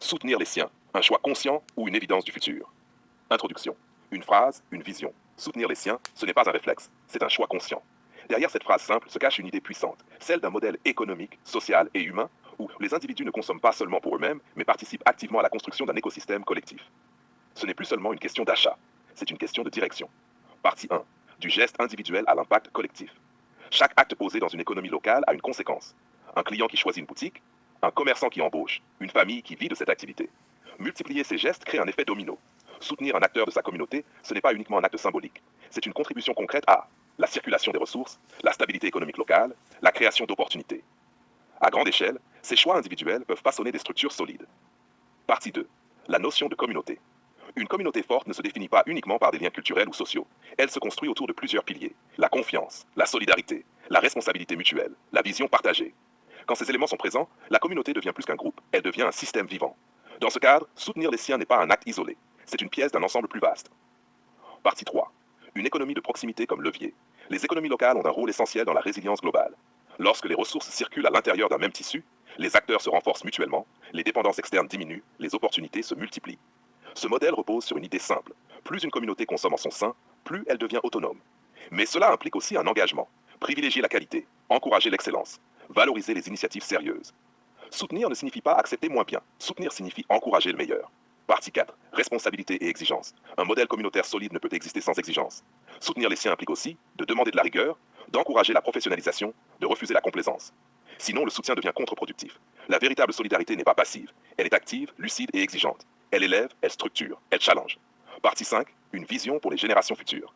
Soutenir les siens, un choix conscient ou une évidence du futur. Introduction. Une phrase, une vision. Soutenir les siens, ce n'est pas un réflexe, c'est un choix conscient. Derrière cette phrase simple se cache une idée puissante, celle d'un modèle économique, social et humain où les individus ne consomment pas seulement pour eux-mêmes, mais participent activement à la construction d'un écosystème collectif. Ce n'est plus seulement une question d'achat, c'est une question de direction. Partie 1. Du geste individuel à l'impact collectif. Chaque acte posé dans une économie locale a une conséquence. Un client qui choisit une boutique, un commerçant qui embauche, une famille qui vit de cette activité. Multiplier ces gestes crée un effet domino. Soutenir un acteur de sa communauté, ce n'est pas uniquement un acte symbolique. C'est une contribution concrète à la circulation des ressources, la stabilité économique locale, la création d'opportunités. À grande échelle, ces choix individuels peuvent façonner des structures solides. Partie 2. La notion de communauté. Une communauté forte ne se définit pas uniquement par des liens culturels ou sociaux. Elle se construit autour de plusieurs piliers. La confiance, la solidarité, la responsabilité mutuelle, la vision partagée. Quand ces éléments sont présents, la communauté devient plus qu'un groupe, elle devient un système vivant. Dans ce cadre, soutenir les siens n'est pas un acte isolé, c'est une pièce d'un ensemble plus vaste. Partie 3. Une économie de proximité comme levier. Les économies locales ont un rôle essentiel dans la résilience globale. Lorsque les ressources circulent à l'intérieur d'un même tissu, les acteurs se renforcent mutuellement, les dépendances externes diminuent, les opportunités se multiplient. Ce modèle repose sur une idée simple. Plus une communauté consomme en son sein, plus elle devient autonome. Mais cela implique aussi un engagement. Privilégier la qualité, encourager l'excellence, valoriser les initiatives sérieuses. Soutenir ne signifie pas accepter moins bien. Soutenir signifie encourager le meilleur. Partie 4. Responsabilité et exigence. Un modèle communautaire solide ne peut exister sans exigence. Soutenir les siens implique aussi de demander de la rigueur, d'encourager la professionnalisation, de refuser la complaisance. Sinon, le soutien devient contre-productif. La véritable solidarité n'est pas passive. Elle est active, lucide et exigeante. Elle élève, elle structure, elle challenge. Partie 5. Une vision pour les générations futures.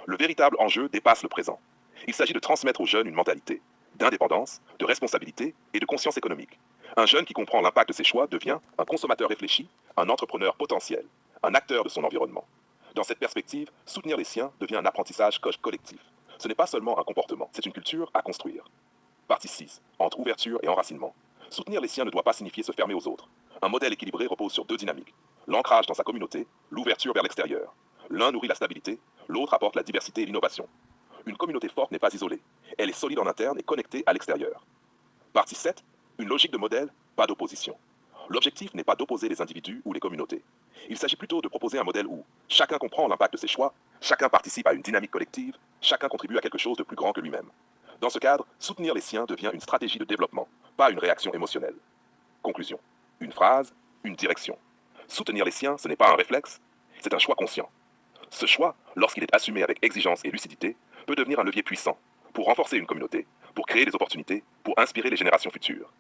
Le véritable enjeu dépasse le présent. Il s'agit de transmettre aux jeunes une mentalité d'indépendance, de responsabilité et de conscience économique. Un jeune qui comprend l'impact de ses choix devient un consommateur réfléchi, un entrepreneur potentiel, un acteur de son environnement. Dans cette perspective, soutenir les siens devient un apprentissage collectif. Ce n'est pas seulement un comportement, c'est une culture à construire. Partie 6. Entre ouverture et enracinement. Soutenir les siens ne doit pas signifier se fermer aux autres. Un modèle équilibré repose sur deux dynamiques. L'ancrage dans sa communauté, l'ouverture vers l'extérieur. L'un nourrit la stabilité, l'autre apporte la diversité et l'innovation. Une communauté forte n'est pas isolée. Elle est solide en interne et connectée à l'extérieur. Partie 7. Une logique de modèle, pas d'opposition. L'objectif n'est pas d'opposer les individus ou les communautés. Il s'agit plutôt de proposer un modèle où chacun comprend l'impact de ses choix, chacun participe à une dynamique collective, chacun contribue à quelque chose de plus grand que lui-même. Dans ce cadre, soutenir les siens devient une stratégie de développement, pas une réaction émotionnelle. Conclusion. Une phrase, une direction. Soutenir les siens, ce n'est pas un réflexe, c'est un choix conscient. Ce choix, lorsqu'il est assumé avec exigence et lucidité, peut devenir un levier puissant pour renforcer une communauté, pour créer des opportunités, pour inspirer les générations futures.